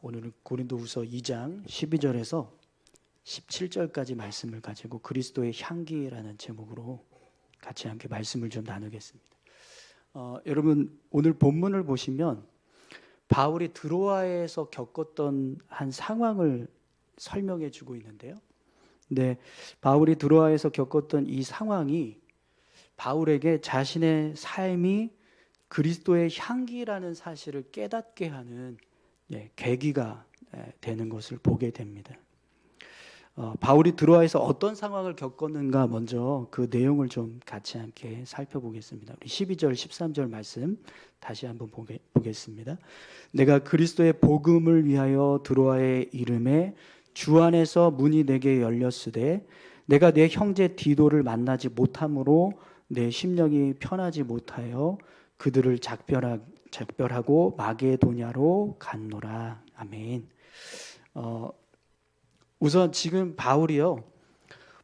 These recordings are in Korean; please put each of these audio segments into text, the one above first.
오늘은 고린도후서 2장 12절에서 17절까지 말씀을 가지고 그리스도의 향기라는 제목으로 같이 함께 말씀을 좀 나누겠습니다. 여러분 오늘 본문을 보시면 바울이 드로아에서 겪었던 한 상황을 설명해 주고 있는데요. 근데 바울이 드로아에서 겪었던 이 상황이 바울에게 자신의 삶이 그리스도의 향기라는 사실을 깨닫게 하는 계기가 되는 것을 보게 됩니다. 바울이 드로아에서 어떤 상황을 겪었는가 먼저 그 내용을 좀 같이 함께 살펴보겠습니다. 우리 12절 13절 말씀 다시 한번 보겠습니다. 내가 그리스도의 복음을 위하여 드로아에 이름에 주 안에서 문이 내게 열렸으되 내가 내 형제 디도를 만나지 못함으로 내 심령이 편하지 못하여 그들을 작별하고 마게도냐로 갔노라. 아멘. 우선 지금 바울이요,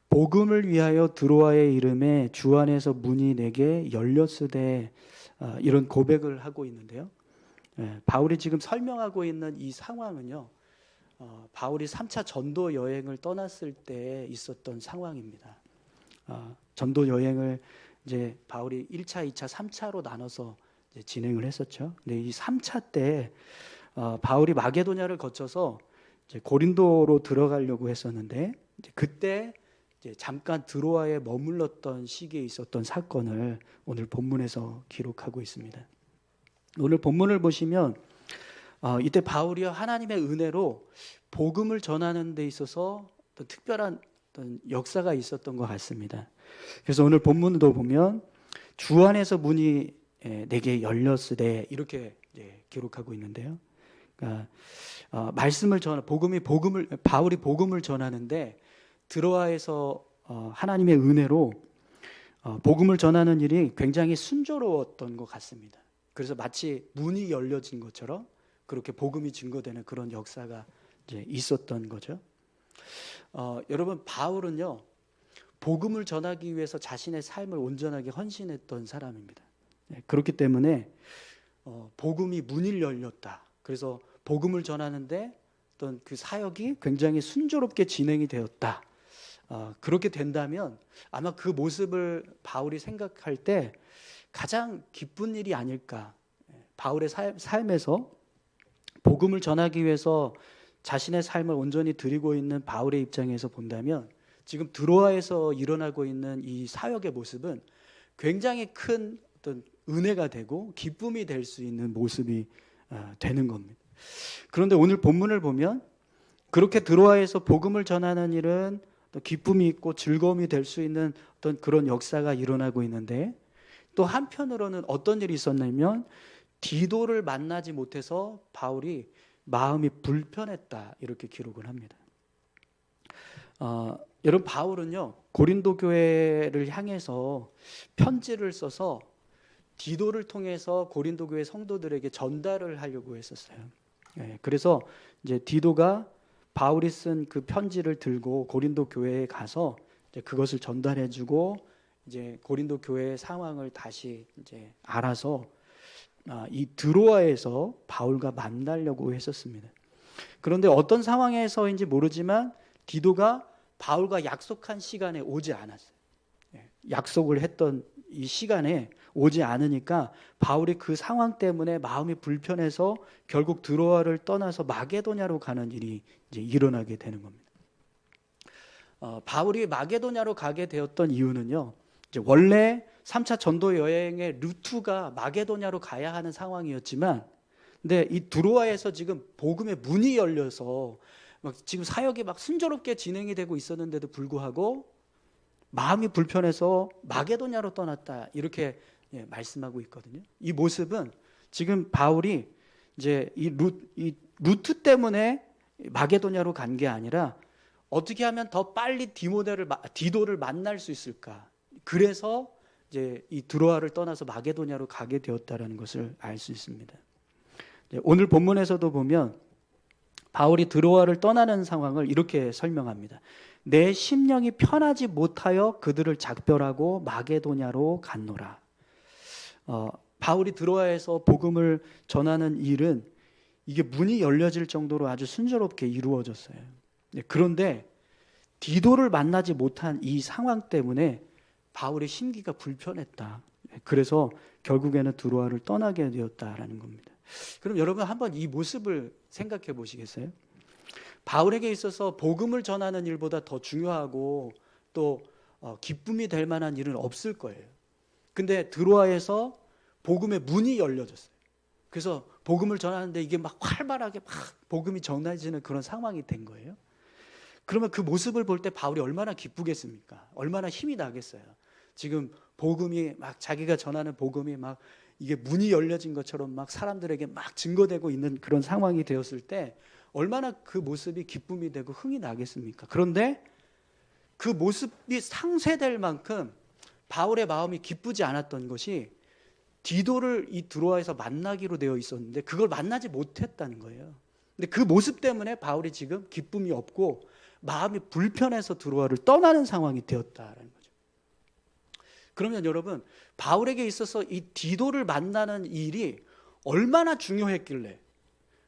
복음을 위하여 드로아의 이름에 주 안에서 문이 내게 열렸으되 이런 고백을 하고 있는데요. 바울이 지금 설명하고 있는 이 상황은요, 바울이 3차 전도 여행을 떠났을 때 있었던 상황입니다. 전도 여행을 이제 바울이 1차, 2차, 3차로 나눠서 이제 진행을 했었죠. 근데 이 3차 때 바울이 마게도냐를 거쳐서 이제 고린도로 들어가려고 했었는데 이제 그때 이제 잠깐 드로아에 머물렀던 시기에 있었던 사건을 오늘 본문에서 기록하고 있습니다. 오늘 본문을 보시면 이때 바울이요 하나님의 은혜로 복음을 전하는 데 있어서 어떤 특별한 어떤 역사가 있었던 것 같습니다. 그래서 오늘 본문도 보면 주 안에서 문이 내게 열렸으되 이렇게 기록하고 있는데요. 그러니까 바울이 복음을 전하는데 드로아에서 하나님의 은혜로 복음을 전하는 일이 굉장히 순조로웠던 것 같습니다. 그래서 마치 문이 열려진 것처럼 그렇게 복음이 증거되는 그런 역사가 이제 있었던 거죠. 여러분 바울은요 복음을 전하기 위해서 자신의 삶을 온전하게 헌신했던 사람입니다. 그렇기 때문에 복음이 문을 열렸다. 그래서 복음을 전하는데 어떤 그 사역이 굉장히 순조롭게 진행이 되었다. 그렇게 된다면 아마 그 모습을 바울이 생각할 때 가장 기쁜 일이 아닐까. 바울의 삶에서 복음을 전하기 위해서 자신의 삶을 온전히 드리고 있는 바울의 입장에서 본다면 지금 드로아에서 일어나고 있는 이 사역의 모습은 굉장히 큰 어떤 은혜가 되고 기쁨이 될 수 있는 모습이 되는 겁니다. 그런데 오늘 본문을 보면 그렇게 드로아에서 복음을 전하는 일은 또 기쁨이 있고 즐거움이 될 수 있는 어떤 그런 역사가 일어나고 있는데 또 한편으로는 어떤 일이 있었냐면 디도를 만나지 못해서 바울이 마음이 불편했다 이렇게 기록을 합니다. 여러분 바울은요 고린도 교회를 향해서 편지를 써서 디도를 통해서 고린도 교회 성도들에게 전달을 하려고 했었어요. 그래서 이제 디도가 바울이 쓴 그 편지를 들고 고린도 교회에 가서 이제 그것을 전달해주고 이제 고린도 교회의 상황을 다시 이제 알아서 이 드로아에서 바울과 만나려고 했었습니다. 그런데 어떤 상황에서인지 모르지만 디도가 바울과 약속한 시간에 오지 않았어요. 약속을 했던 이 시간에 오지 않으니까 바울이 그 상황 때문에 마음이 불편해서 결국 드로아를 떠나서 마게도냐로 가는 일이 이제 일어나게 되는 겁니다. 바울이 마게도냐로 가게 되었던 이유는요. 이제 원래 3차 전도 여행의 루트가 마게도냐로 가야 하는 상황이었지만 근데 이 드로아에서 지금 복음의 문이 열려서 지금 사역이 막 순조롭게 진행이 되고 있었는데도 불구하고 마음이 불편해서 마게도냐로 떠났다 이렇게 말씀하고 있거든요. 이 모습은 지금 바울이 이제 이 루트 때문에 마게도냐로 간 게 아니라 어떻게 하면 더 빨리 디도를 만날 수 있을까? 그래서 이제 이 드로아를 떠나서 마게도냐로 가게 되었다라는 것을 알 수 있습니다. 오늘 본문에서도 보면 바울이 드로아를 떠나는 상황을 이렇게 설명합니다. 내 심령이 편하지 못하여 그들을 작별하고 마게도냐로 갔노라. 바울이 드로아에서 복음을 전하는 일은 이게 문이 열려질 정도로 아주 순조롭게 이루어졌어요. 그런데 디도를 만나지 못한 이 상황 때문에 바울의 심기가 불편했다. 그래서 결국에는 드로아를 떠나게 되었다라는 겁니다. 그럼 여러분 한번 이 모습을 생각해 보시겠어요? 바울에게 있어서 복음을 전하는 일보다 더 중요하고 또 기쁨이 될 만한 일은 없을 거예요. 근데 드로아에서 복음의 문이 열려졌어요. 그래서 복음을 전하는데 이게 막 활발하게 막 복음이 전해지는 그런 상황이 된 거예요. 그러면 그 모습을 볼 때 바울이 얼마나 기쁘겠습니까? 얼마나 힘이 나겠어요. 지금 복음이 막 자기가 전하는 복음이 막 이게 문이 열려진 것처럼 막 사람들에게 막 증거되고 있는 그런 상황이 되었을 때 얼마나 그 모습이 기쁨이 되고 흥이 나겠습니까? 그런데 그 모습이 상쇄될 만큼 바울의 마음이 기쁘지 않았던 것이 디도를 이 드로아에서 만나기로 되어 있었는데 그걸 만나지 못했다는 거예요. 근데 그 모습 때문에 바울이 지금 기쁨이 없고 마음이 불편해서 드로아를 떠나는 상황이 되었다라는 거죠. 그러면 여러분, 바울에게 있어서 이 디도를 만나는 일이 얼마나 중요했길래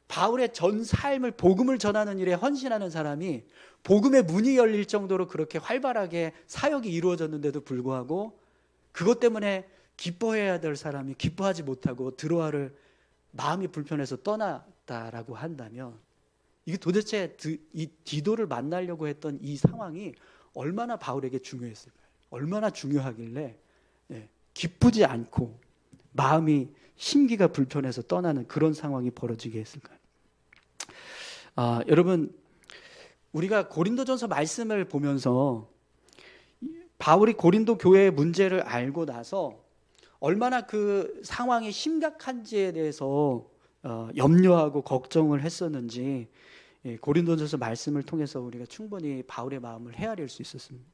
바울의 전 삶을 복음을 전하는 일에 헌신하는 사람이 복음의 문이 열릴 정도로 그렇게 활발하게 사역이 이루어졌는데도 불구하고 그것 때문에 기뻐해야 될 사람이 기뻐하지 못하고 드로아를 마음이 불편해서 떠났다라고 한다면 이게 도대체 이 디도를 만나려고 했던 이 상황이 얼마나 바울에게 중요했을까요? 얼마나 중요하길래 기쁘지 않고 마음이 심기가 불편해서 떠나는 그런 상황이 벌어지게 했을까요? 여러분, 우리가 고린도전서 말씀을 보면서 바울이 고린도 교회의 문제를 알고 나서 얼마나 그 상황이 심각한지에 대해서 염려하고 걱정을 했었는지 고린도전서 말씀을 통해서 우리가 충분히 바울의 마음을 헤아릴 수 있었습니다.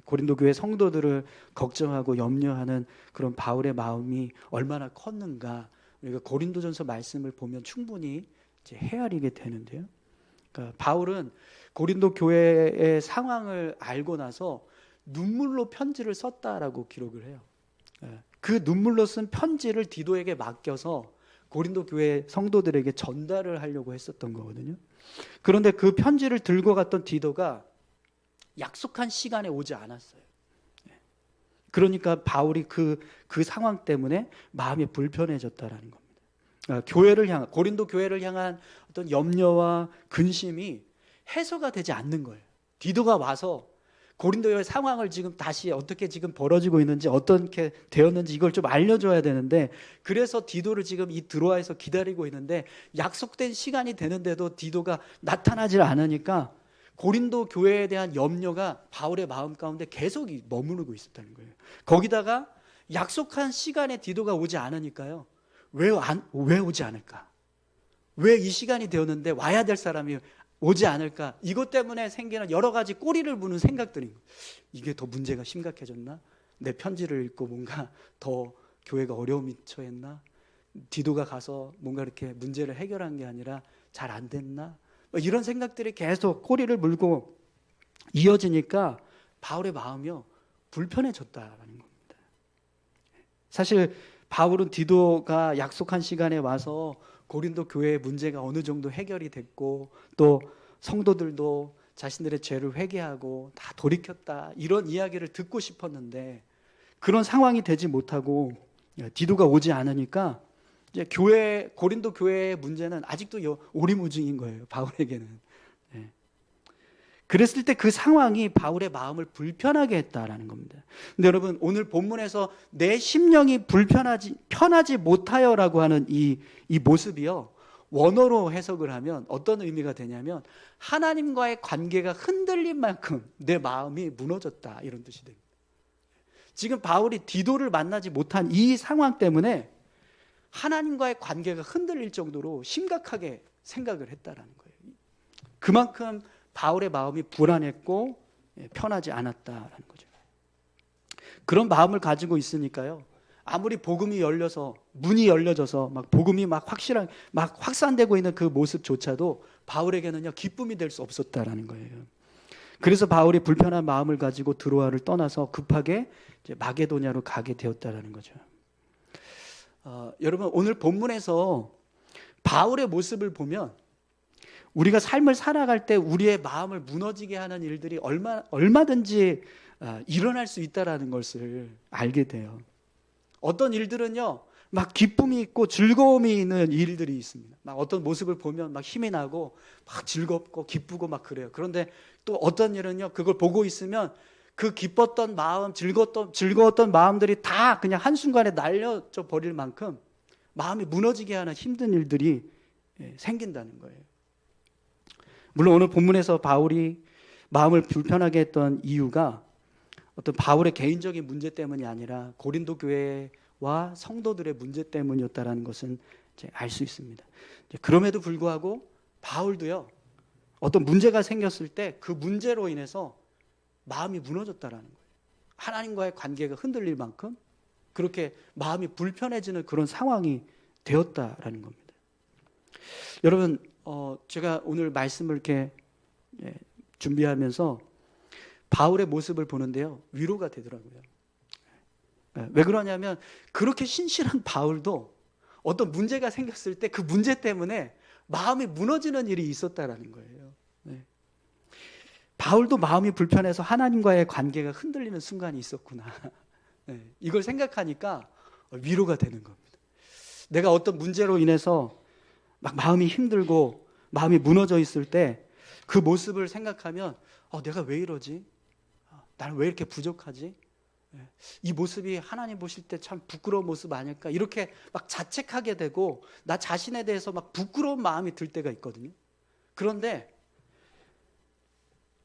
고린도 교회 성도들을 걱정하고 염려하는 그런 바울의 마음이 얼마나 컸는가 우리가 고린도전서 말씀을 보면 충분히 이제 헤아리게 되는데요. 그러니까 바울은 고린도 교회의 상황을 알고 나서 눈물로 편지를 썼다라고 기록을 해요. 그 눈물로 쓴 편지를 디도에게 맡겨서 고린도 교회 성도들에게 전달을 하려고 했었던 거거든요. 그런데 그 편지를 들고 갔던 디도가 약속한 시간에 오지 않았어요. 그러니까 바울이 그 상황 때문에 마음이 불편해졌다라는 겁니다. 고린도 교회를 향한 어떤 염려와 근심이 해소가 되지 않는 거예요. 디도가 와서 고린도의 상황을 지금 다시 어떻게 지금 벌어지고 있는지 어떻게 되었는지 이걸 좀 알려줘야 되는데 그래서 디도를 지금 이 드로아에서 기다리고 있는데 약속된 시간이 되는데도 디도가 나타나질 않으니까 고린도 교회에 대한 염려가 바울의 마음 가운데 계속 머무르고 있었다는 거예요. 거기다가 약속한 시간에 디도가 오지 않으니까요. 왜 오지 않을까? 왜 이 시간이 되었는데 와야 될 사람이 오지 않을까? 이것 때문에 생기는 여러 가지 꼬리를 무는 생각들인 거예요. 이게 더 문제가 심각해졌나? 내 편지를 읽고 뭔가 더 교회가 어려움이 처했나? 디도가 가서 뭔가 이렇게 문제를 해결한 게 아니라 잘 안 됐나? 이런 생각들이 계속 꼬리를 물고 이어지니까 바울의 마음이요 불편해졌다라는 겁니다. 사실 바울은 디도가 약속한 시간에 와서 고린도 교회의 문제가 어느 정도 해결이 됐고 또 성도들도 자신들의 죄를 회개하고 다 돌이켰다 이런 이야기를 듣고 싶었는데 그런 상황이 되지 못하고 디도가 오지 않으니까 이제 고린도 교회의 문제는 아직도 오리무중인 거예요. 바울에게는. 그랬을 때 그 상황이 바울의 마음을 불편하게 했다라는 겁니다. 근데 여러분 오늘 본문에서 내 심령이 편하지 못하여라고 하는 이 모습이요. 원어로 해석을 하면 어떤 의미가 되냐면 하나님과의 관계가 흔들린 만큼 내 마음이 무너졌다 이런 뜻이 됩니다. 지금 바울이 디도를 만나지 못한 이 상황 때문에 하나님과의 관계가 흔들릴 정도로 심각하게 생각을 했다라는 거예요. 그만큼 바울의 마음이 불안했고 편하지 않았다라는 거죠. 그런 마음을 가지고 있으니까요. 아무리 복음이 열려서 문이 열려져서 막 복음이 막 확산되고 있는 그 모습조차도 바울에게는요 기쁨이 될 수 없었다라는 거예요. 그래서 바울이 불편한 마음을 가지고 드로아를 떠나서 급하게 이제 마게도냐로 가게 되었다라는 거죠. 여러분 오늘 본문에서 바울의 모습을 보면 우리가 삶을 살아갈 때 우리의 마음을 무너지게 하는 일들이 얼마든지 일어날 수 있다는 것을 알게 돼요. 어떤 일들은요, 막 기쁨이 있고 즐거움이 있는 일들이 있습니다. 막 어떤 모습을 보면 막 힘이 나고 막 즐겁고 기쁘고 막 그래요. 그런데 또 어떤 일은요, 그걸 보고 있으면 그 기뻤던 마음, 즐거웠던 마음들이 다 그냥 한순간에 날려져 버릴 만큼 마음이 무너지게 하는 힘든 일들이 생긴다는 거예요. 물론 오늘 본문에서 바울이 마음을 불편하게 했던 이유가 어떤 바울의 개인적인 문제 때문이 아니라 고린도 교회와 성도들의 문제 때문이었다는 것은 알 수 있습니다. 그럼에도 불구하고 바울도요, 어떤 문제가 생겼을 때 그 문제로 인해서 마음이 무너졌다는 거예요. 하나님과의 관계가 흔들릴 만큼 그렇게 마음이 불편해지는 그런 상황이 되었다라는 겁니다. 여러분, 제가 오늘 말씀을 이렇게 준비하면서 바울의 모습을 보는데요, 위로가 되더라고요. 왜 그러냐면 그렇게 신실한 바울도 어떤 문제가 생겼을 때 그 문제 때문에 마음이 무너지는 일이 있었다라는 거예요. 바울도 마음이 불편해서 하나님과의 관계가 흔들리는 순간이 있었구나. 이걸 생각하니까 위로가 되는 겁니다. 내가 어떤 문제로 인해서 막 마음이 힘들고 마음이 무너져 있을 때 그 모습을 생각하면 내가 왜 이러지? 나는 왜 이렇게 부족하지? 이 모습이 하나님 보실 때 참 부끄러운 모습 아닐까? 이렇게 막 자책하게 되고 나 자신에 대해서 막 부끄러운 마음이 들 때가 있거든요. 그런데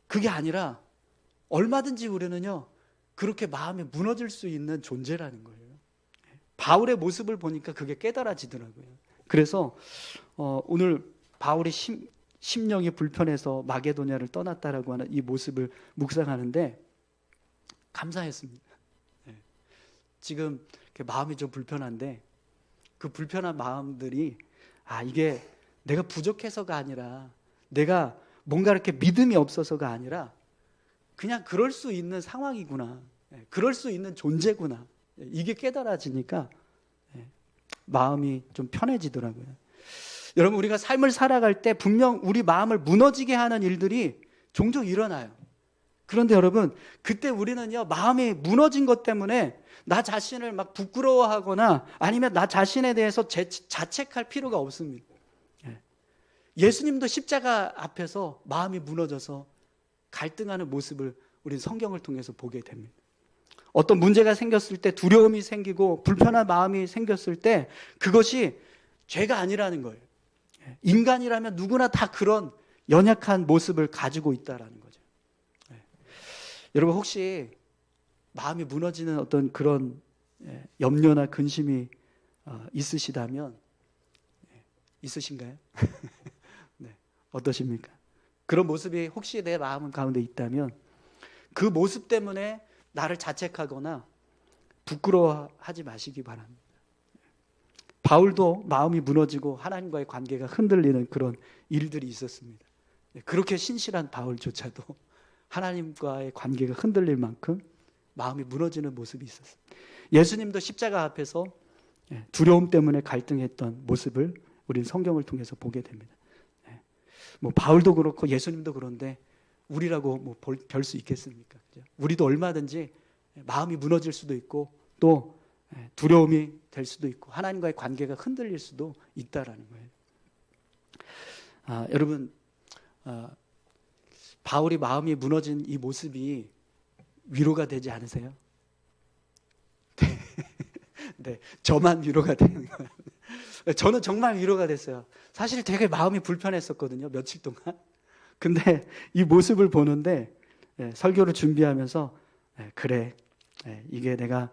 그게 아니라 얼마든지 우리는요, 그렇게 마음이 무너질 수 있는 존재라는 거예요. 바울의 모습을 보니까 그게 깨달아지더라고요. 그래서 오늘 바울의 심령이 불편해서 마게도냐를 떠났다라고 하는 이 모습을 묵상하는데 감사했습니다. 지금 마음이 좀 불편한데 그 불편한 마음들이 이게 내가 부족해서가 아니라 내가 뭔가 이렇게 믿음이 없어서가 아니라 그냥 그럴 수 있는 상황이구나, 그럴 수 있는 존재구나, 이게 깨달아지니까 마음이 좀 편해지더라고요. 여러분, 우리가 삶을 살아갈 때 분명 우리 마음을 무너지게 하는 일들이 종종 일어나요. 그런데 여러분, 그때 우리는요, 마음이 무너진 것 때문에 나 자신을 막 부끄러워하거나 아니면 나 자신에 대해서 자책할 필요가 없습니다. 예수님도 십자가 앞에서 마음이 무너져서 갈등하는 모습을 우리는 성경을 통해서 보게 됩니다. 어떤 문제가 생겼을 때 두려움이 생기고 불편한 마음이 생겼을 때 그것이 죄가 아니라는 거예요. 인간이라면 누구나 다 그런 연약한 모습을 가지고 있다라는 거죠. 여러분, 혹시 마음이 무너지는 어떤 그런 염려나 근심이 있으시다면 있으신가요? 네, 어떠십니까? 그런 모습이 혹시 내 마음 가운데 있다면 그 모습 때문에 나를 자책하거나 부끄러워하지 마시기 바랍니다. 바울도 마음이 무너지고 하나님과의 관계가 흔들리는 그런 일들이 있었습니다. 그렇게 신실한 바울조차도 하나님과의 관계가 흔들릴 만큼 마음이 무너지는 모습이 있었습니다. 예수님도 십자가 앞에서 두려움 때문에 갈등했던 모습을 우리는 성경을 통해서 보게 됩니다. 뭐 바울도 그렇고 예수님도 그런데 우리라고 뭐 별 수 있겠습니까? 그죠? 우리도 얼마든지 마음이 무너질 수도 있고 또 두려움이 될 수도 있고 하나님과의 관계가 흔들릴 수도 있다라는 거예요. 여러분, 바울이 마음이 무너진 이 모습이 위로가 되지 않으세요? 네, 저만 위로가 되는 거예요. 저는 정말 위로가 됐어요. 사실 되게 마음이 불편했었거든요, 며칠 동안. 근데 이 모습을 보는데 설교를 준비하면서 그래, 이게 내가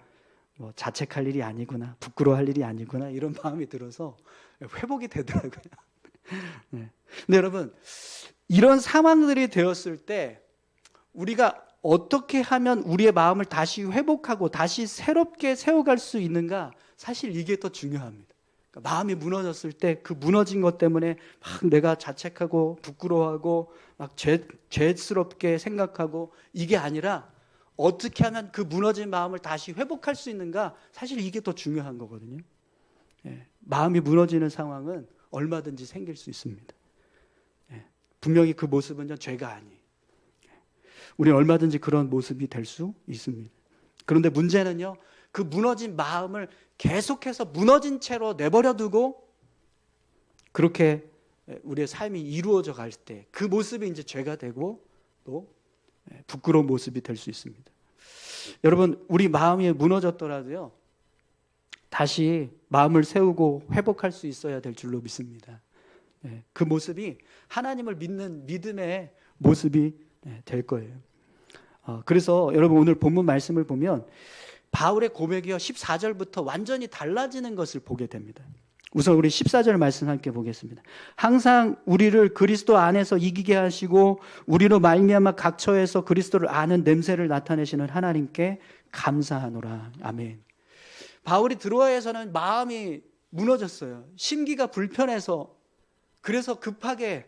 뭐 자책할 일이 아니구나, 부끄러워할 일이 아니구나, 이런 마음이 들어서 회복이 되더라고요. 근데 여러분, 이런 상황들이 되었을 때 우리가 어떻게 하면 우리의 마음을 다시 회복하고 다시 새롭게 세워갈 수 있는가, 사실 이게 더 중요합니다. 그러니까 마음이 무너졌을 때 그 무너진 것 때문에 막 내가 자책하고 부끄러워하고 막 죄스럽게 생각하고 이게 아니라 어떻게 하면 그 무너진 마음을 다시 회복할 수 있는가, 사실 이게 더 중요한 거거든요. 마음이 무너지는 상황은 얼마든지 생길 수 있습니다. 분명히 그 모습은 죄가 아니에요. 우리는 얼마든지 그런 모습이 될 수 있습니다. 그런데 문제는요, 그 무너진 마음을 계속해서 무너진 채로 내버려 두고 그렇게 우리의 삶이 이루어져 갈 때 그 모습이 이제 죄가 되고 또 부끄러운 모습이 될 수 있습니다. 여러분, 우리 마음이 무너졌더라도요, 다시 마음을 세우고 회복할 수 있어야 될 줄로 믿습니다. 그 모습이 하나님을 믿는 믿음의 모습이 될 거예요. 그래서 여러분, 오늘 본문 말씀을 보면 바울의 고백이요 14절부터 완전히 달라지는 것을 보게 됩니다. 우선 우리 14절 말씀 함께 보겠습니다. 항상 우리를 그리스도 안에서 이기게 하시고 우리로 말미암아 각 처에서 그리스도를 아는 냄새를 나타내시는 하나님께 감사하노라. 아멘. 바울이 드로아에서는 마음이 무너졌어요. 심기가 불편해서, 그래서 급하게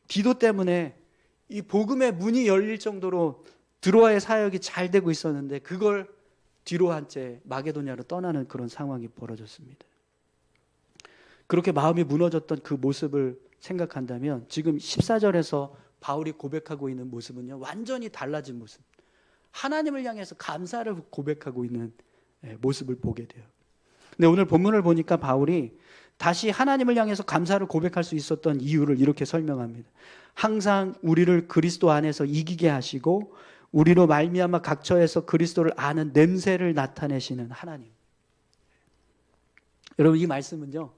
디도 때문에 이 복음의 문이 열릴 정도로 드로아의 사역이 잘 되고 있었는데 그걸 뒤로 한 채 마게도냐로 떠나는 그런 상황이 벌어졌습니다. 그렇게 마음이 무너졌던 그 모습을 생각한다면 지금 14절에서 바울이 고백하고 있는 모습은요, 완전히 달라진 모습, 하나님을 향해서 감사를 고백하고 있는 모습을 보게 돼요. 근데 오늘 본문을 보니까 바울이 다시 하나님을 향해서 감사를 고백할 수 있었던 이유를 이렇게 설명합니다. 항상 우리를 그리스도 안에서 이기게 하시고 우리로 말미암아 각 처에서 그리스도를 아는 냄새를 나타내시는 하나님. 여러분, 이 말씀은요,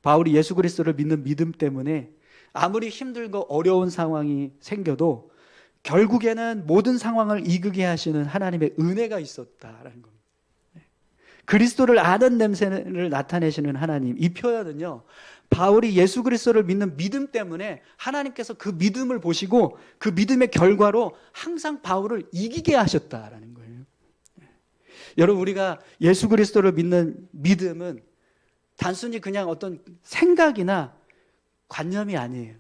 바울이 예수 그리스도를 믿는 믿음 때문에 아무리 힘들고 어려운 상황이 생겨도 결국에는 모든 상황을 이기게 하시는 하나님의 은혜가 있었다라는 겁니다. 그리스도를 아는 냄새를 나타내시는 하나님, 이 표현은요, 바울이 예수 그리스도를 믿는 믿음 때문에 하나님께서 그 믿음을 보시고 그 믿음의 결과로 항상 바울을 이기게 하셨다라는 거예요. 여러분, 우리가 예수 그리스도를 믿는 믿음은 단순히 그냥 어떤 생각이나 관념이 아니에요.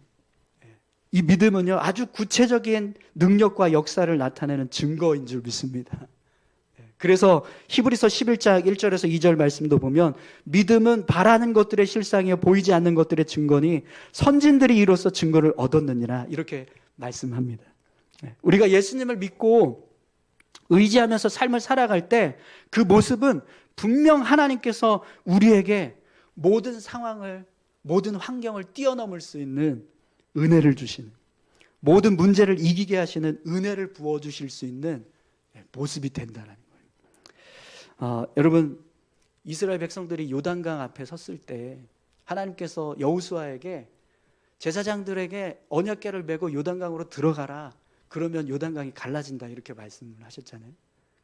이 믿음은요, 아주 구체적인 능력과 역사를 나타내는 증거인 줄 믿습니다. 그래서 히브리서 11장 1절에서 2절 말씀도 보면 믿음은 바라는 것들의 실상이요 보이지 않는 것들의 증거니 선진들이 이로써 증거를 얻었느니라, 이렇게 말씀합니다. 우리가 예수님을 믿고 의지하면서 삶을 살아갈 때 그 모습은 분명 하나님께서 우리에게 모든 상황을, 모든 환경을 뛰어넘을 수 있는 은혜를 주시는, 모든 문제를 이기게 하시는 은혜를 부어주실 수 있는 모습이 된다는 거예요. 여러분, 이스라엘 백성들이 요단강 앞에 섰을 때 하나님께서 여호수아에게, 제사장들에게 언약궤를 메고 요단강으로 들어가라, 그러면 요단강이 갈라진다, 이렇게 말씀을 하셨잖아요.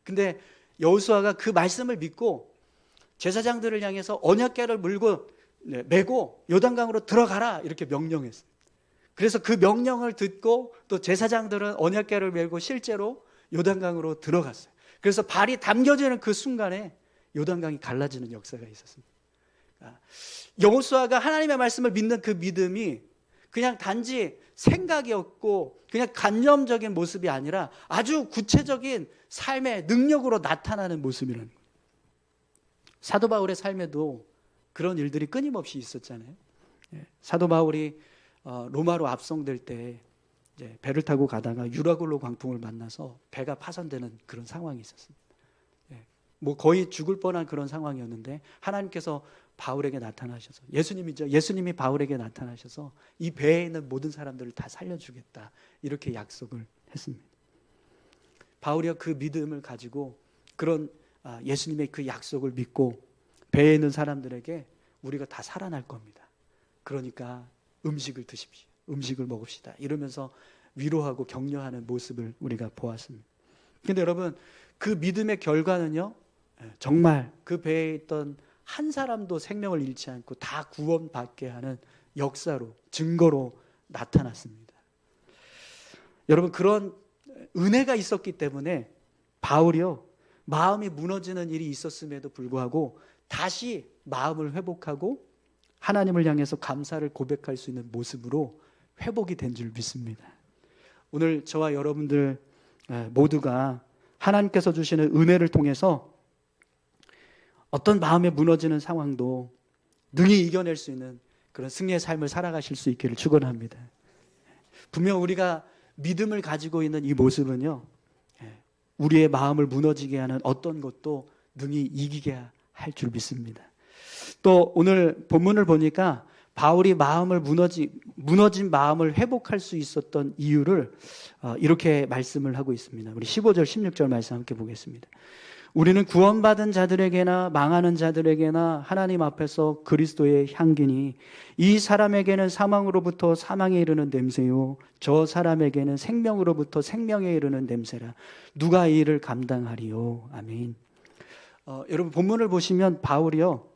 근데 여호수아가 그 말씀을 믿고 제사장들을 향해서 언약궤를 메고 요단강으로 들어가라, 이렇게 명령했어요. 그래서 그 명령을 듣고 또 제사장들은 언약궤를 메고 실제로 요단강으로 들어갔어요. 그래서 발이 담겨지는 그 순간에 요단강이 갈라지는 역사가 있었습니다. 여호수아가 하나님의 말씀을 믿는 그 믿음이 그냥 단지 생각이었고 그냥 관념적인 모습이 아니라 아주 구체적인 삶의 능력으로 나타나는 모습이라는 거예요. 사도 바울의 삶에도 그런 일들이 끊임없이 있었잖아요. 사도 바울이 로마로 압송될 때 이제 배를 타고 가다가 유라굴로 광풍을 만나서 배가 파손되는 그런 상황이 있었습니다. 뭐 거의 죽을 뻔한 그런 상황이었는데 하나님께서 바울에게 나타나셔서, 예수님이 바울에게 나타나셔서 이 배에 있는 모든 사람들을 다 살려주겠다, 이렇게 약속을 했습니다. 바울이 그 믿음을 가지고 그런 예수님의 그 약속을 믿고 배에 있는 사람들에게 우리가 다 살아날 겁니다, 그러니까 음식을 드십시오, 음식을 먹읍시다, 이러면서 위로하고 격려하는 모습을 우리가 보았습니다. 그런데 여러분, 그 믿음의 결과는요, 정말 그 배에 있던 한 사람도 생명을 잃지 않고 다 구원받게 하는 역사로, 증거로 나타났습니다. 여러분, 그런 은혜가 있었기 때문에 바울이요, 마음이 무너지는 일이 있었음에도 불구하고 다시 마음을 회복하고 하나님을 향해서 감사를 고백할 수 있는 모습으로 회복이 된 줄 믿습니다. 오늘 저와 여러분들 모두가 하나님께서 주시는 은혜를 통해서 어떤 마음에 무너지는 상황도 능히 이겨낼 수 있는 그런 승리의 삶을 살아가실 수 있기를 축원합니다. 분명 우리가 믿음을 가지고 있는 이 모습은요, 우리의 마음을 무너지게 하는 어떤 것도 능히 이기게 할 줄 믿습니다. 또 오늘 본문을 보니까 바울이 무너진 마음을 회복할 수 있었던 이유를 이렇게 말씀을 하고 있습니다. 우리 15절 16절 말씀 함께 보겠습니다. 우리는 구원받은 자들에게나 망하는 자들에게나 하나님 앞에서 그리스도의 향기니 이 사람에게는 사망으로부터 사망에 이르는 냄새요 저 사람에게는 생명으로부터 생명에 이르는 냄새라. 누가 이 일을 감당하리요. 아멘. 여러분 본문을 보시면 바울이요,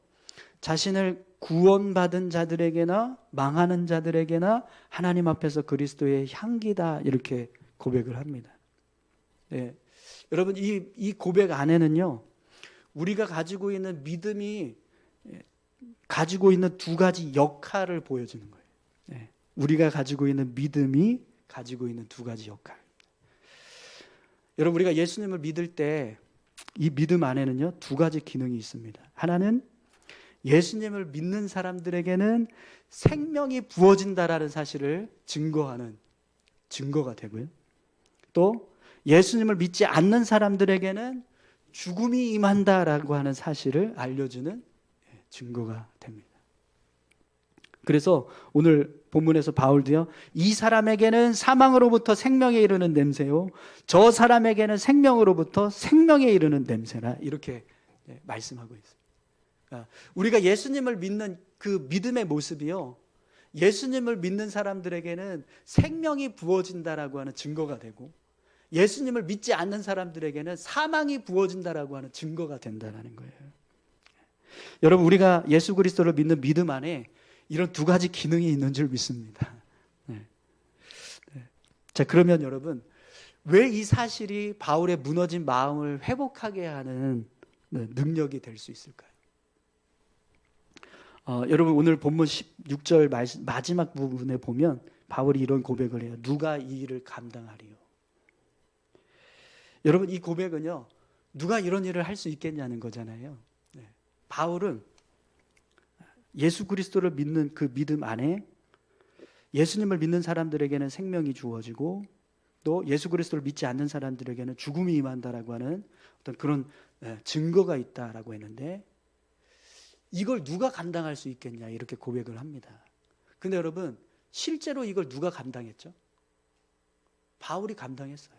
자신을 구원받은 자들에게나 망하는 자들에게나 하나님 앞에서 그리스도의 향기다 이렇게 고백을 합니다. 네. 여러분 이 고백 안에는요, 우리가 가지고 있는 믿음이 가지고 있는 두 가지 역할을 보여주는 거예요. 네. 우리가 가지고 있는 믿음이 가지고 있는 두 가지 역할. 여러분 우리가 예수님을 믿을 때 이 믿음 안에는요 두 가지 기능이 있습니다. 하나는 예수님을 믿는 사람들에게는 생명이 부어진다라는 사실을 증거하는 증거가 되고요. 또 예수님을 믿지 않는 사람들에게는 죽음이 임한다라고 하는 사실을 알려주는 증거가 됩니다. 그래서 오늘 본문에서 바울도요, 이 사람에게는 사망으로부터 생명에 이르는 냄새요 저 사람에게는 생명으로부터 생명에 이르는 냄새라 이렇게 말씀하고 있습니다. 우리가 예수님을 믿는 그 믿음의 모습이요, 예수님을 믿는 사람들에게는 생명이 부어진다라고 하는 증거가 되고 예수님을 믿지 않는 사람들에게는 사망이 부어진다라고 하는 증거가 된다는 거예요. 여러분 우리가 예수 그리스도를 믿는 믿음 안에 이런 두 가지 기능이 있는 줄 믿습니다. 네. 네. 자, 그러면 여러분 왜 이 사실이 바울의 무너진 마음을 회복하게 하는 능력이 될 수 있을까요? 여러분 오늘 본문 16절 마지막 부분에 보면 바울이 이런 고백을 해요. 누가 이 일을 감당하리요? 여러분 이 고백은요, 누가 이런 일을 할 수 있겠냐는 거잖아요. 네. 바울은 예수 그리스도를 믿는 그 믿음 안에 예수님을 믿는 사람들에게는 생명이 주어지고 또 예수 그리스도를 믿지 않는 사람들에게는 죽음이 임한다라고 하는 어떤 그런 증거가 있다라고 했는데, 이걸 누가 감당할 수 있겠냐 이렇게 고백을 합니다. 근데 여러분 실제로 이걸 누가 감당했죠? 바울이 감당했어요.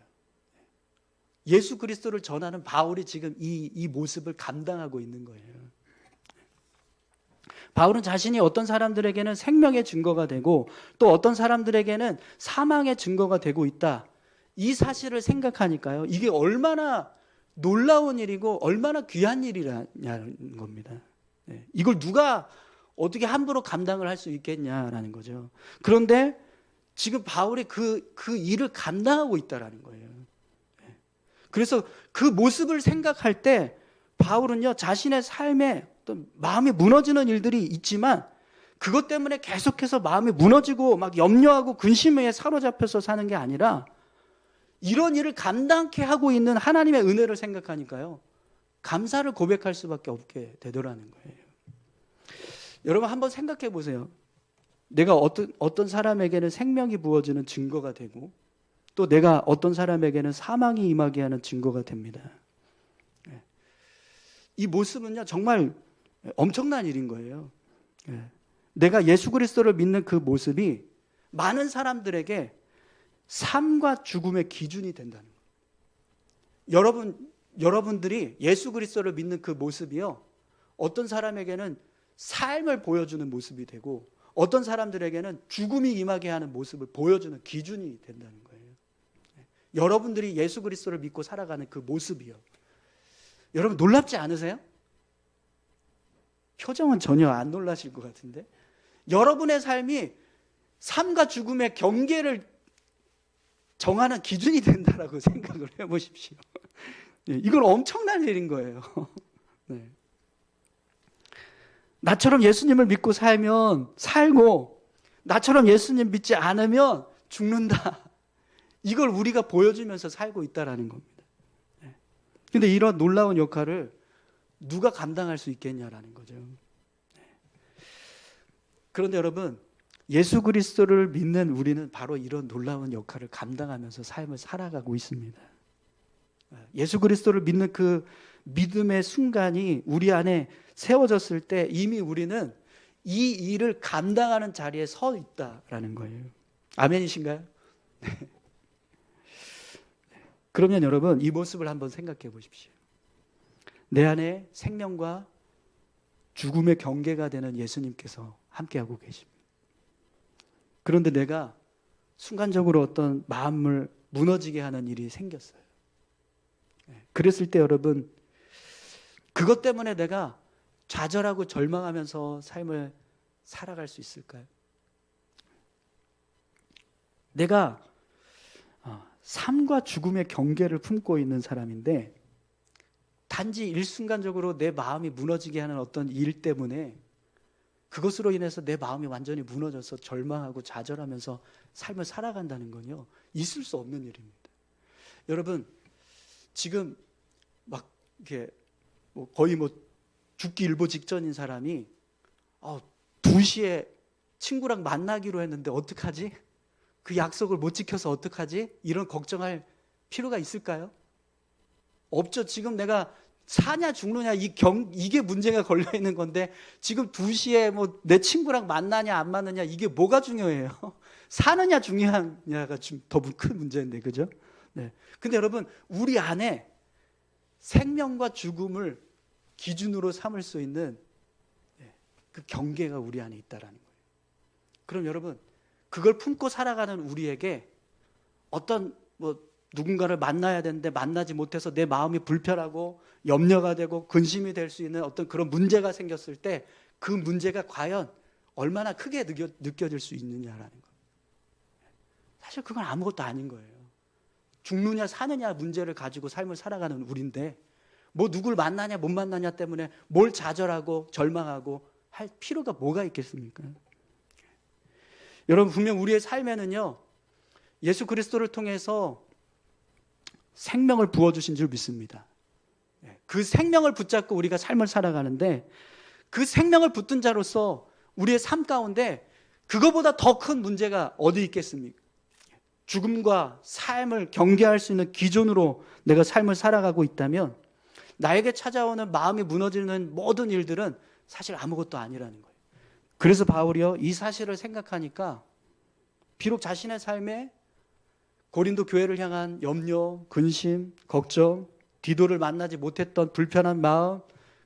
예수 그리스도를 전하는 바울이 지금 이 모습을 감당하고 있는 거예요. 바울은 자신이 어떤 사람들에게는 생명의 증거가 되고 또 어떤 사람들에게는 사망의 증거가 되고 있다, 이 사실을 생각하니까요, 이게 얼마나 놀라운 일이고 얼마나 귀한 일이라는 겁니다. 이걸 누가 어떻게 함부로 감당을 할 수 있겠냐라는 거죠. 그런데 지금 바울이 그 일을 감당하고 있다라는 거예요. 그래서 그 모습을 생각할 때 바울은요, 자신의 삶에 어떤 마음이 무너지는 일들이 있지만 그것 때문에 계속해서 마음이 무너지고 막 염려하고 근심에 사로잡혀서 사는 게 아니라 이런 일을 감당케 하고 있는 하나님의 은혜를 생각하니까요, 감사를 고백할 수밖에 없게 되더라는 거예요. 여러분 한번 생각해 보세요. 내가 어떤 사람에게는 생명이 부어지는 증거가 되고 또 내가 어떤 사람에게는 사망이 임하게 하는 증거가 됩니다. 이 모습은요 정말 엄청난 일인 거예요. 내가 예수 그리스도를 믿는 그 모습이 많은 사람들에게 삶과 죽음의 기준이 된다는 거예요. 여러분들이 예수 그리스도를 믿는 그 모습이요, 어떤 사람에게는 삶을 보여주는 모습이 되고 어떤 사람들에게는 죽음이 임하게 하는 모습을 보여주는 기준이 된다는 거예요. 여러분들이 예수 그리스도를 믿고 살아가는 그 모습이요, 여러분 놀랍지 않으세요? 표정은 전혀 안 놀라실 것 같은데, 여러분의 삶이 삶과 죽음의 경계를 정하는 기준이 된다라고 생각을 해보십시오. 이건 엄청난 일인 거예요. 네. 나처럼 예수님을 믿고 살면 살고 나처럼 예수님 믿지 않으면 죽는다, 이걸 우리가 보여주면서 살고 있다라는 겁니다. 그런데 이런 놀라운 역할을 누가 감당할 수 있겠냐라는 거죠. 그런데 여러분, 예수 그리스도를 믿는 우리는 바로 이런 놀라운 역할을 감당하면서 삶을 살아가고 있습니다. 예수 그리스도를 믿는 그 믿음의 순간이 우리 안에 세워졌을 때 이미 우리는 이 일을 감당하는 자리에 서 있다라는 거예요. 아멘이신가요? 네. 그러면 여러분, 이 모습을 한번 생각해 보십시오. 내 안에 생명과 죽음의 경계가 되는 예수님께서 함께하고 계십니다. 그런데 내가 순간적으로 어떤 마음을 무너지게 하는 일이 생겼어요. 그랬을 때 여러분, 그것 때문에 내가 좌절하고 절망하면서 삶을 살아갈 수 있을까요? 내가 삶과 죽음의 경계를 품고 있는 사람인데 단지 일순간적으로 내 마음이 무너지게 하는 어떤 일 때문에 그것으로 인해서 내 마음이 완전히 무너져서 절망하고 좌절하면서 삶을 살아간다는 건요, 있을 수 없는 일입니다. 여러분, 지금 막 이렇게 거의 죽기 일보 직전인 사람이 2시에 친구랑 만나기로 했는데 어떡하지? 그 약속을 못 지켜서 어떡하지? 이런 걱정할 필요가 있을까요? 없죠. 지금 내가 사냐 죽느냐 이게 문제가 걸려 있는 건데 지금 2시에 내 친구랑 만나냐 안 만나냐 이게 뭐가 중요해요? 사느냐 중요하냐가 좀 더 큰 문제인데, 그죠? 네. 근데 여러분, 우리 안에 생명과 죽음을 기준으로 삼을 수 있는 그 경계가 우리 안에 있다라는 거예요. 그럼 여러분, 그걸 품고 살아가는 우리에게 어떤 누군가를 만나야 되는데 만나지 못해서 내 마음이 불편하고 염려가 되고 근심이 될 수 있는 어떤 그런 문제가 생겼을 때 그 문제가 과연 얼마나 크게 느껴질 수 있느냐라는 거예요. 사실 그건 아무것도 아닌 거예요. 죽느냐 사느냐 문제를 가지고 삶을 살아가는 우리인데 누굴 만나냐 못 만나냐 때문에 뭘 좌절하고 절망하고 할 필요가 뭐가 있겠습니까? 여러분, 분명 우리의 삶에는요, 예수 그리스도를 통해서 생명을 부어주신 줄 믿습니다. 그 생명을 붙잡고 우리가 삶을 살아가는데 그 생명을 붙든 자로서 우리의 삶 가운데 그거보다 더 큰 문제가 어디 있겠습니까? 죽음과 삶을 경계할 수 있는 기준으로 내가 삶을 살아가고 있다면 나에게 찾아오는 마음이 무너지는 모든 일들은 사실 아무것도 아니라는 거예요. 그래서 바울이요, 이 사실을 생각하니까 비록 자신의 삶에 고린도 교회를 향한 염려, 근심, 걱정, 디도를 만나지 못했던 불편한 마음,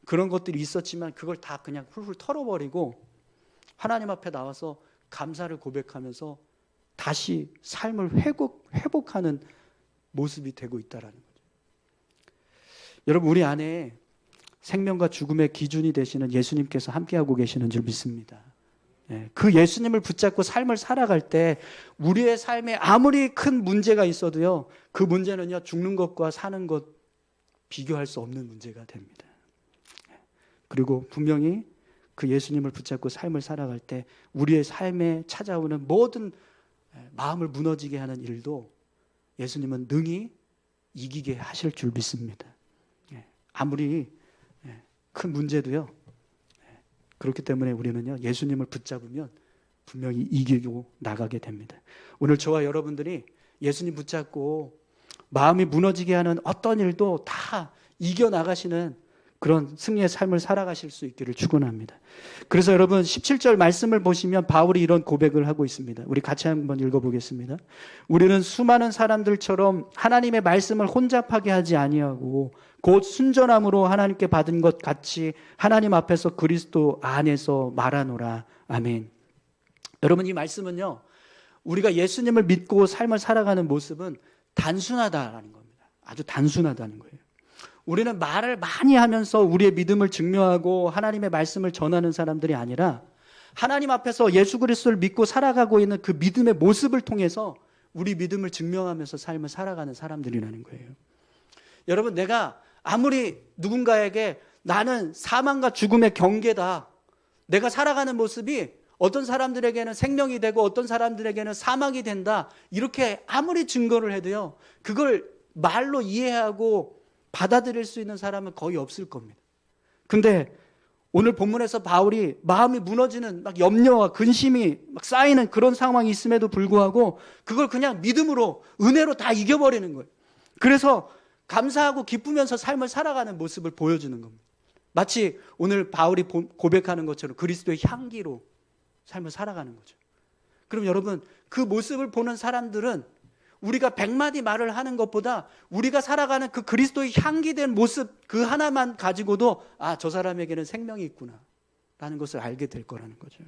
그런 것들이 있었지만 그걸 다 그냥 훌훌 털어버리고 하나님 앞에 나와서 감사를 고백하면서 다시 삶을 회복하는 모습이 되고 있다는 거죠. 여러분, 우리 안에 생명과 죽음의 기준이 되시는 예수님께서 함께하고 계시는 줄 믿습니다. 그 예수님을 붙잡고 삶을 살아갈 때 우리의 삶에 아무리 큰 문제가 있어도요, 그 문제는요, 죽는 것과 사는 것 비교할 수 없는 문제가 됩니다. 그리고 분명히 그 예수님을 붙잡고 삶을 살아갈 때 우리의 삶에 찾아오는 모든 마음을 무너지게 하는 일도 예수님은 능히 이기게 하실 줄 믿습니다. 아무리 큰 문제도요, 그렇기 때문에 우리는요, 예수님을 붙잡으면 분명히 이기고 나가게 됩니다. 오늘 저와 여러분들이 예수님 붙잡고 마음이 무너지게 하는 어떤 일도 다 이겨나가시는 그런 승리의 삶을 살아가실 수 있기를 축원합니다. 그래서 여러분, 17절 말씀을 보시면 바울이 이런 고백을 하고 있습니다. 우리 같이 한번 읽어보겠습니다. 우리는 수많은 사람들처럼 하나님의 말씀을 혼잡하게 하지 아니하고 곧 순전함으로 하나님께 받은 것 같이 하나님 앞에서 그리스도 안에서 말하노라. 아멘. 여러분, 이 말씀은요, 우리가 예수님을 믿고 삶을 살아가는 모습은 단순하다라는 겁니다. 아주 단순하다는 거예요. 우리는 말을 많이 하면서 우리의 믿음을 증명하고 하나님의 말씀을 전하는 사람들이 아니라 하나님 앞에서 예수 그리스도를 믿고 살아가고 있는 그 믿음의 모습을 통해서 우리 믿음을 증명하면서 삶을 살아가는 사람들이라는 거예요. 여러분, 내가 아무리 누군가에게 나는 사망과 죽음의 경계다, 내가 살아가는 모습이 어떤 사람들에게는 생명이 되고 어떤 사람들에게는 사망이 된다, 이렇게 아무리 증거를 해도요, 그걸 말로 이해하고 받아들일 수 있는 사람은 거의 없을 겁니다. 근데 오늘 본문에서 바울이 마음이 무너지는 막 염려와 근심이 막 쌓이는 그런 상황이 있음에도 불구하고 그걸 그냥 믿음으로, 은혜로 다 이겨버리는 거예요. 그래서 감사하고 기쁘면서 삶을 살아가는 모습을 보여주는 겁니다. 마치 오늘 바울이 고백하는 것처럼 그리스도의 향기로 삶을 살아가는 거죠. 그럼 여러분, 그 모습을 보는 사람들은 우리가 100마디 말을 하는 것보다 우리가 살아가는 그 그리스도의 향기된 모습 그 하나만 가지고도 아, 저 사람에게는 생명이 있구나 라는 것을 알게 될 거라는 거죠.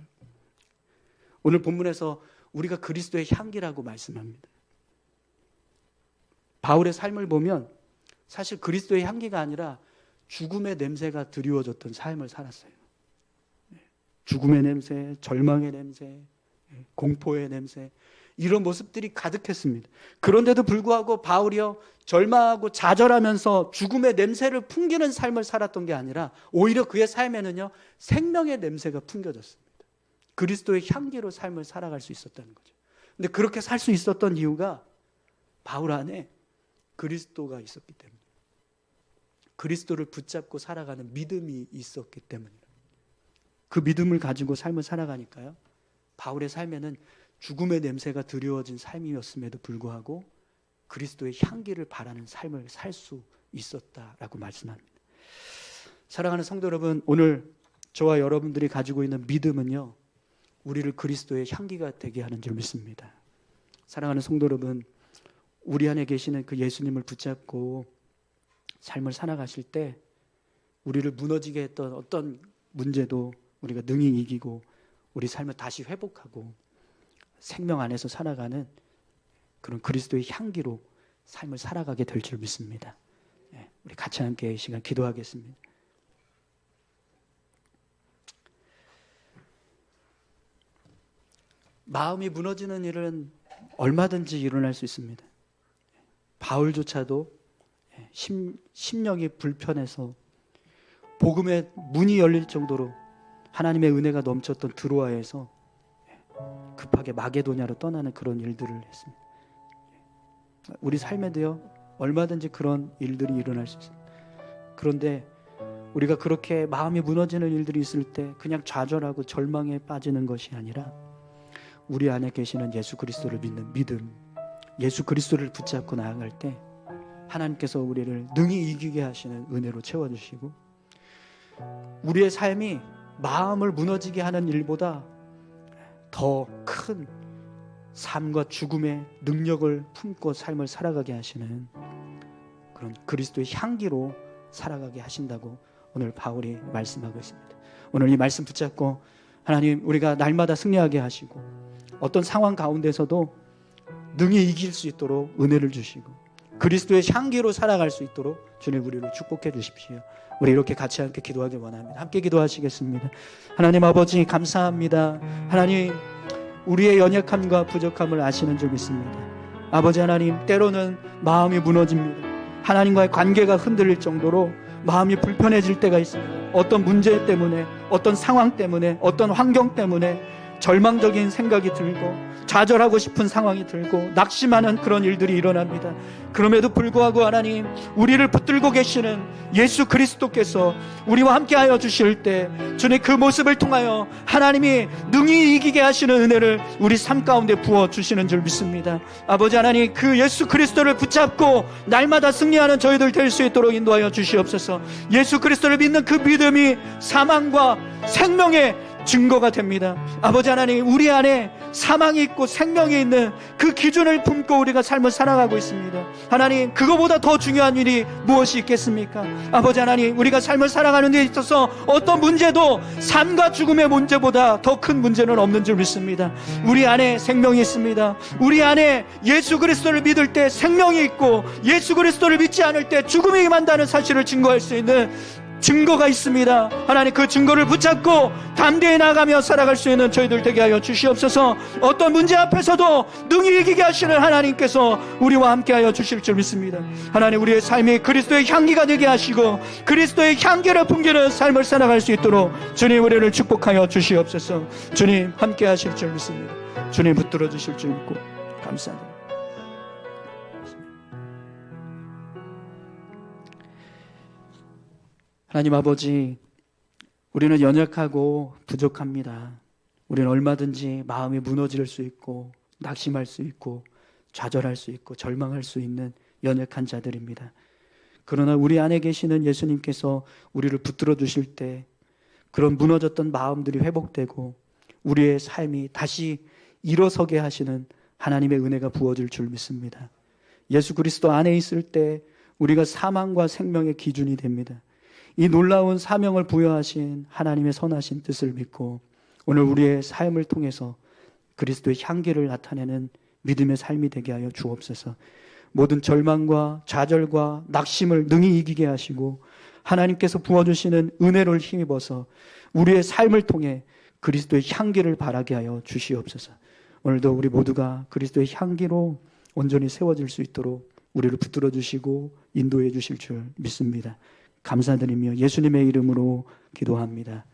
오늘 본문에서 우리가 그리스도의 향기라고 말씀합니다. 바울의 삶을 보면 사실 그리스도의 향기가 아니라 죽음의 냄새가 드리워졌던 삶을 살았어요. 죽음의 냄새, 절망의 냄새, 공포의 냄새, 이런 모습들이 가득했습니다. 그런데도 불구하고 바울이요, 절망하고 좌절하면서 죽음의 냄새를 풍기는 삶을 살았던 게 아니라 오히려 그의 삶에는요, 생명의 냄새가 풍겨졌습니다. 그리스도의 향기로 삶을 살아갈 수 있었다는 거죠. 근데 그렇게 살 수 있었던 이유가 바울 안에 그리스도가 있었기 때문에, 그리스도를 붙잡고 살아가는 믿음이 있었기 때문입니다. 그 믿음을 가지고 삶을 살아가니까요, 바울의 삶에는 죽음의 냄새가 드리워진 삶이었음에도 불구하고 그리스도의 향기를 바라는 삶을 살 수 있었다라고 말씀합니다. 사랑하는 성도 여러분, 오늘 저와 여러분들이 가지고 있는 믿음은요, 우리를 그리스도의 향기가 되게 하는 줄 믿습니다. 사랑하는 성도 여러분, 우리 안에 계시는 그 예수님을 붙잡고 삶을 살아가실 때 우리를 무너지게 했던 어떤 문제도 우리가 능히 이기고 우리 삶을 다시 회복하고 생명 안에서 살아가는 그런 그리스도의 향기로 삶을 살아가게 될 줄 믿습니다. 우리 같이 함께 이 시간 기도하겠습니다. 마음이 무너지는 일은 얼마든지 일어날 수 있습니다. 바울조차도 심령이 불편해서 복음의 문이 열릴 정도로 하나님의 은혜가 넘쳤던 드로아에서 급하게 마게도냐로 떠나는 그런 일들을 했습니다. 우리 삶에도요, 얼마든지 그런 일들이 일어날 수 있습니다. 그런데 우리가 그렇게 마음이 무너지는 일들이 있을 때 그냥 좌절하고 절망에 빠지는 것이 아니라 우리 안에 계시는 예수 그리스도를 믿는 믿음, 예수 그리스도를 붙잡고 나아갈 때 하나님께서 우리를 능히 이기게 하시는 은혜로 채워주시고, 우리의 삶이 마음을 무너지게 하는 일보다 더 큰 삶과 죽음의 능력을 품고 삶을 살아가게 하시는 그런 그리스도의 향기로 살아가게 하신다고 오늘 바울이 말씀하고 있습니다. 오늘 이 말씀 붙잡고 하나님, 우리가 날마다 승리하게 하시고 어떤 상황 가운데서도 능히 이길 수 있도록 은혜를 주시고 그리스도의 향기로 살아갈 수 있도록 주님 우리를 축복해 주십시오. 우리 이렇게 같이 함께 기도하기 원합니다. 함께 기도하시겠습니다. 하나님 아버지, 감사합니다. 하나님, 우리의 연약함과 부족함을 아시는 줄 믿습니다. 아버지 하나님, 때로는 마음이 무너집니다. 하나님과의 관계가 흔들릴 정도로 마음이 불편해질 때가 있습니다. 어떤 문제 때문에, 어떤 상황 때문에, 어떤 환경 때문에 절망적인 생각이 들고 좌절하고 싶은 상황이 들고 낙심하는 그런 일들이 일어납니다. 그럼에도 불구하고 하나님, 우리를 붙들고 계시는 예수 그리스도께서 우리와 함께하여 주실 때 주님, 그 모습을 통하여 하나님이 능히 이기게 하시는 은혜를 우리 삶 가운데 부어주시는 줄 믿습니다. 아버지 하나님, 그 예수 그리스도를 붙잡고 날마다 승리하는 저희들 될 수 있도록 인도하여 주시옵소서. 예수 그리스도를 믿는 그 믿음이 사망과 생명의 증거가 됩니다. 아버지 하나님, 우리 안에 사망이 있고 생명이 있는 그 기준을 품고 우리가 삶을 살아가고 있습니다. 하나님, 그거보다 더 중요한 일이 무엇이 있겠습니까? 아버지 하나님, 우리가 삶을 살아가는 데 있어서 어떤 문제도 삶과 죽음의 문제보다 더 큰 문제는 없는 줄 믿습니다. 우리 안에 생명이 있습니다. 우리 안에 예수 그리스도를 믿을 때 생명이 있고 예수 그리스도를 믿지 않을 때 죽음이 임한다는 사실을 증거할 수 있는 증거가 있습니다. 하나님, 그 증거를 붙잡고 담대히 나가며 살아갈 수 있는 저희들 되게 하여 주시옵소서. 어떤 문제 앞에서도 능히 이기게 하시는 하나님께서 우리와 함께 하여 주실 줄 믿습니다. 하나님, 우리의 삶이 그리스도의 향기가 되게 하시고 그리스도의 향기를 풍기는 삶을 살아갈 수 있도록 주님 우리를 축복하여 주시옵소서. 주님 함께 하실 줄 믿습니다. 주님 붙들어 주실 줄 믿고 감사합니다. 하나님 아버지, 우리는 연약하고 부족합니다. 우리는 얼마든지 마음이 무너질 수 있고 낙심할 수 있고 좌절할 수 있고 절망할 수 있는 연약한 자들입니다. 그러나 우리 안에 계시는 예수님께서 우리를 붙들어 주실 때 그런 무너졌던 마음들이 회복되고 우리의 삶이 다시 일어서게 하시는 하나님의 은혜가 부어질 줄 믿습니다. 예수 그리스도 안에 있을 때 우리가 사망과 생명의 기준이 됩니다. 이 놀라운 사명을 부여하신 하나님의 선하신 뜻을 믿고 오늘 우리의 삶을 통해서 그리스도의 향기를 나타내는 믿음의 삶이 되게 하여 주옵소서. 모든 절망과 좌절과 낙심을 능히 이기게 하시고 하나님께서 부어주시는 은혜를 힘입어서 우리의 삶을 통해 그리스도의 향기를 바라게 하여 주시옵소서. 오늘도 우리 모두가 그리스도의 향기로 온전히 세워질 수 있도록 우리를 붙들어 주시고 인도해 주실 줄 믿습니다. 감사드리며 예수님의 이름으로 기도합니다.